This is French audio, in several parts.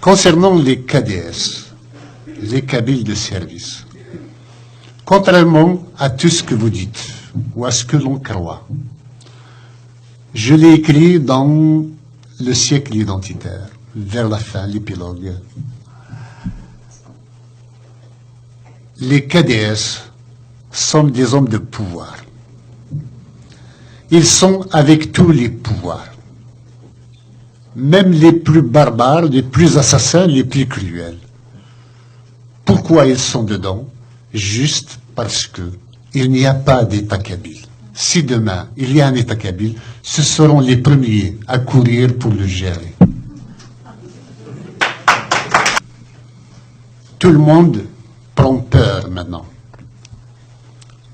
Concernant les KDS, les Kabyles de service, contrairement à tout ce que vous dites, ou à ce que l'on croit, je l'ai écrit dans le siècle identitaire, vers la fin, l'épilogue. Les KDS sont des hommes de pouvoir. Ils sont avec tous les pouvoirs, même les plus barbares, les plus assassins, les plus cruels. Pourquoi ils sont dedans? Juste parce que il n'y a pas d'État kabyle. Si demain il y a un État kabyle, ce seront les premiers à courir pour le gérer. Tout le monde prend peur maintenant.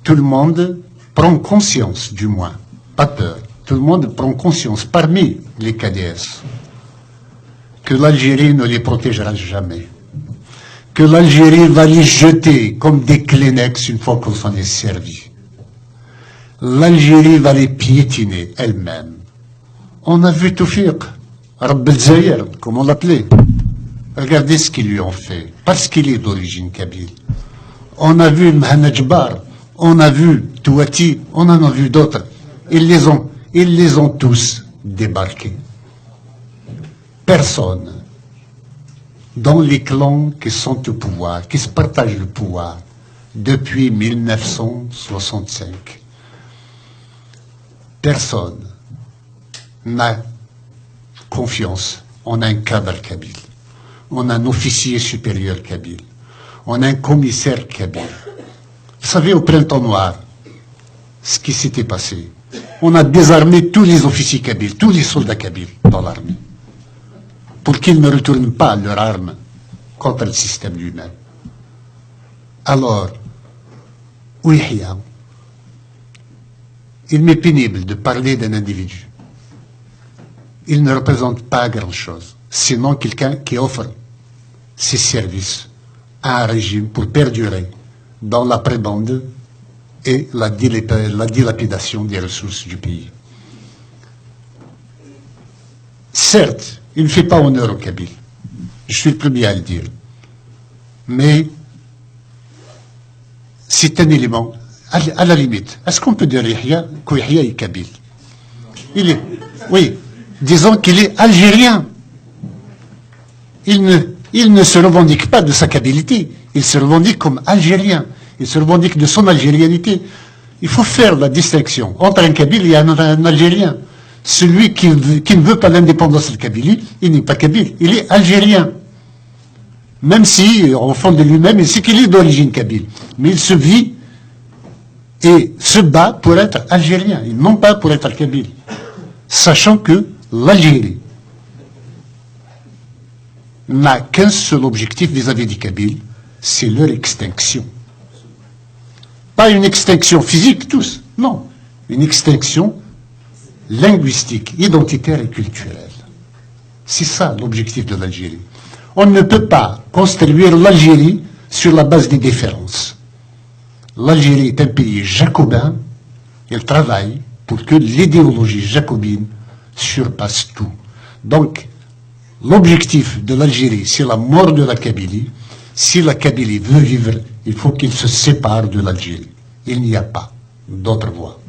Tout le monde prend conscience, du moins, pas peur. Tout le monde prend conscience, parmi les KDS, que l'Algérie ne les protégera jamais. Que l'Algérie va les jeter comme des Kleenex une fois qu'on s'en est servi. L'Algérie va les piétiner elle-même. On a vu Toufiq, Rabb el-Zahir, comme on l'appelait. Regardez ce qu'ils lui ont fait, parce qu'il est d'origine kabyle. On a vu Mehana Djbar, on a vu Touati, on en a vu d'autres. Ils les ont tous débarqués. Personne dans les clans qui sont au pouvoir, qui se partagent le pouvoir depuis 1965, personne n'a confiance en un cadre kabyle. On a un officier supérieur kabyle. On a un commissaire kabyle. Vous savez, au printemps noir, ce qui s'était passé, on a désarmé tous les officiers kabyles, tous les soldats kabyles dans l'armée, pour qu'ils ne retournent pas leurs armes contre le système lui-même. Alors, Ouihia, il m'est pénible de parler d'un individu. Il ne représente pas grand-chose, sinon quelqu'un qui offre ses services à un régime pour perdurer dans la prébande et la dilapidation des ressources du pays. Certes, il ne fait pas honneur au Kabyle. Je suis le premier à le dire. Mais c'est un élément, à la limite. Est-ce qu'on peut dire qu'Yahya est Kabyle? Il est, oui, disons qu'il est algérien. Il ne se revendique pas de sa kabilité. Il se revendique comme algérien. Il se revendique de son algérianité. Il faut faire la distinction entre un Kabyle et un Algérien. Celui qui ne veut pas l'indépendance de la Kabylie, il n'est pas Kabyle, il est algérien. Même si, au fond de lui-même, il sait qu'il est d'origine kabyle. Mais il se vit et se bat pour être algérien, et non pas pour être kabyle. Sachant que l'Algérie n'a qu'un seul objectif vis-à-vis des Kabyles, c'est leur extinction. Pas une extinction physique, tous, non. Une extinction linguistique, identitaire et culturelle. C'est ça l'objectif de l'Algérie. On ne peut pas construire l'Algérie sur la base des différences. L'Algérie est un pays jacobin, elle travaille pour que l'idéologie jacobine surpasse tout. Donc, l'objectif de l'Algérie, c'est la mort de la Kabylie. Si la Kabylie veut vivre, il faut qu'il se sépare de l'Algérie. Il n'y a pas d'autre voie.